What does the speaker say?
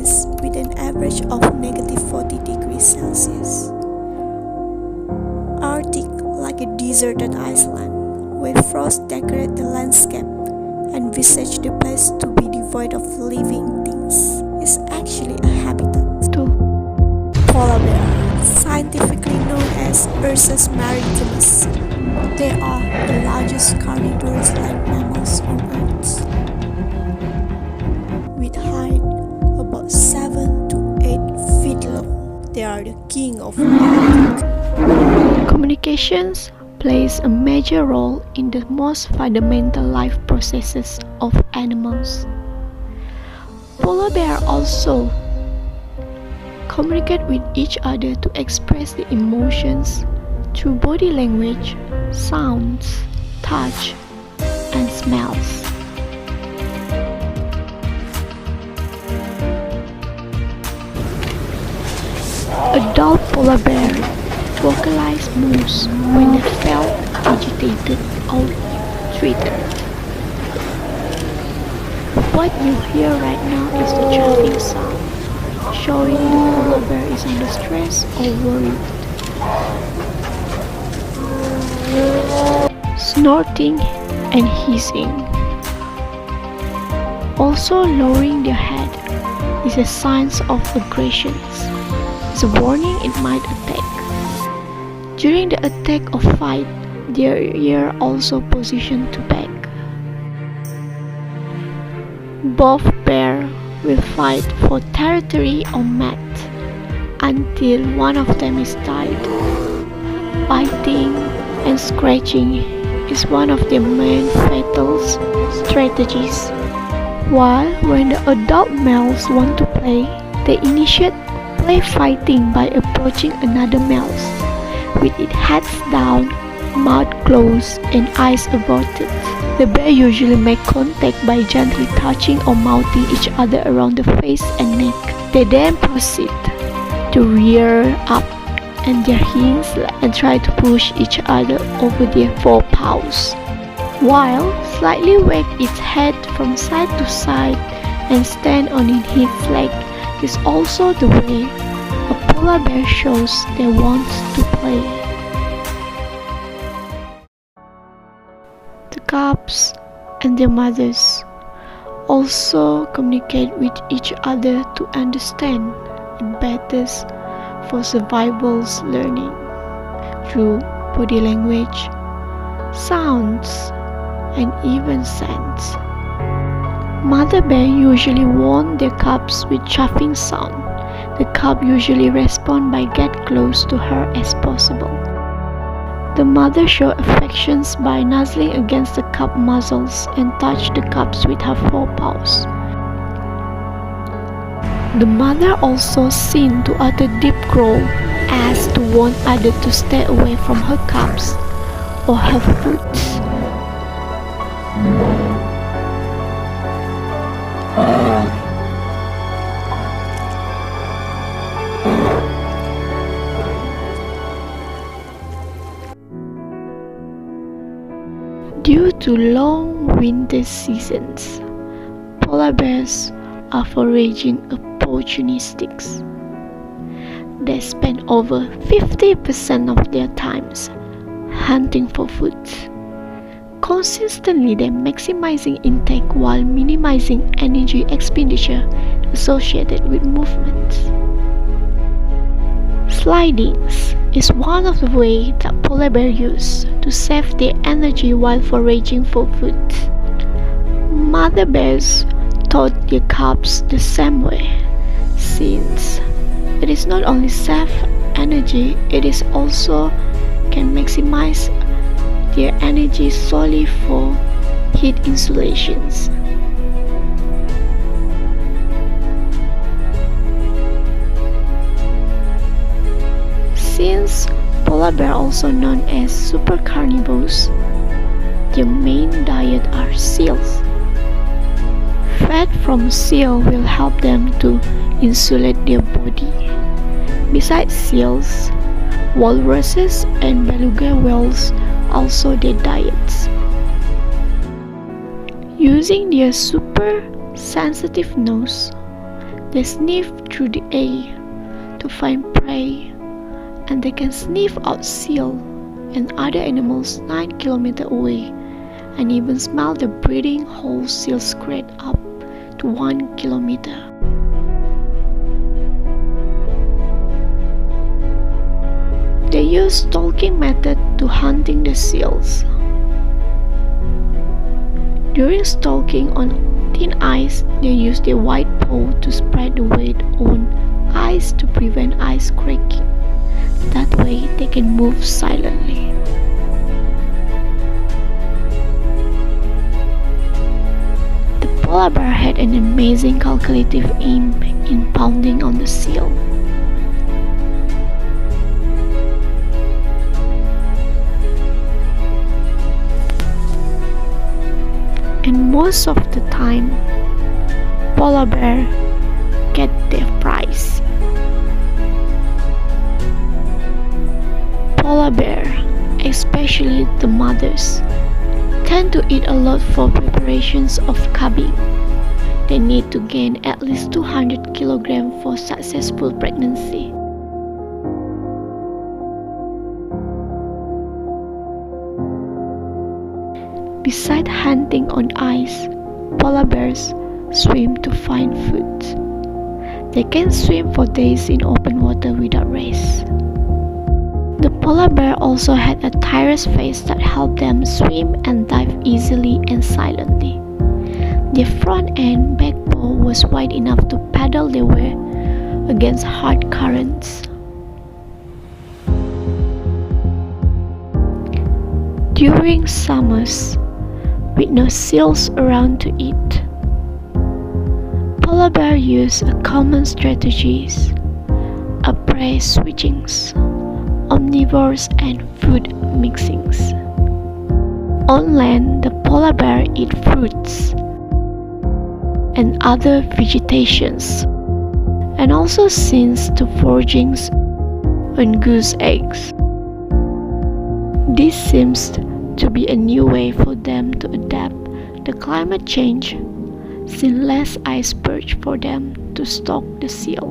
place with an average of -40 degrees Celsius. Arctic, like a deserted island, where frost decorate the landscape and visage the place to be devoid of living things, is actually a habitat. Polar bear, scientifically known as Ursus maritimus. They are the largest carnivorous land mammals on Earth, with height about 7 to 8 feet long. They are the king of Arctic. Communications plays a major role in the most fundamental life processes of animals. Polar bears also communicate with each other to express their emotions through body language, sounds, touch, and smells. Adult polar bears vocalize most when they feel agitated or threatened. What you hear right now is the chuffing sound, showing the polar bear is under stress or worried. Snorting and hissing. Also lowering their head is a sign of aggression. It's a warning it might attack. During the attack or fight, their ear also positioned to back. Both pairs will fight for territory or mate until one of them is tied. Biting and scratching is one of their main fatal strategies. While when the adult males want to play, they initiate play fighting by approaching another male with its heads down, mouth closed, and eyes averted. The bear usually make contact by gently touching or mouthing each other around the face and neck. They then proceed to rear up and their hinds and try to push each other over their forepaws, while slightly wag its head from side to side and stand on its leg is also the way a polar bear shows they want to play. The cubs and their mothers also communicate with each other to understand it better for survival's learning through body language, sounds, and even scents. Mother bear usually warn their cubs with chuffing sound. The cub usually responds by get close to her as possible. The mother shows affections by nuzzling against the cub muzzles and touch the cubs with her forepaws. The mother also seen to utter deep growl as to warn others to stay away from her cubs or her foot. Due to long winter seasons, polar bears are foraging opportunistics. They spend over 50% of their times hunting for food. Consistently, they're maximizing intake while minimizing energy expenditure associated with movements. Slidings is one of the ways that polar bears use to save their energy while foraging for food. Mother bears taught their cubs the same way, since it is not only save energy, it is also can maximize their energy solely for heat insulations. Since polar bears are also known as super carnivores, their main diet are seals. Fat from seal will help them to insulate their body. Besides seals, walruses and beluga whales also their diets. Using their super sensitive nose, They sniff through the air to find prey, and they can sniff out seal and other animals 9 kilometers away, and even smell the breeding hole seals create up to 1 kilometer. They use stalking method to hunting the seals. During stalking on thin ice, they use their white paw to spread the weight on ice to prevent ice cracking. That way they can move silently. The polar bear had an amazing calculative aim in pounding on the seal. And most of the time, polar bear get their prize. Polar bear, especially the mothers, tend to eat a lot for preparations of calving. They need to gain at least 200 kilograms for successful pregnancy. Besides hunting on ice, polar bears swim to find food. They can swim for days in open water without rest. The polar bear also had a tireless face that helped them swim and dive easily and silently. Their front and back paw was wide enough to paddle their way against hard currents. During summers, with no seals around to eat, polar bear use a common strategies: a prey switchings, omnivores and food mixings. On land, the polar bear eat fruits and other vegetations, and also since to foragings on goose eggs. This seems to be a new way for them to adapt to climate change, since less ice perch for them to stalk the seal.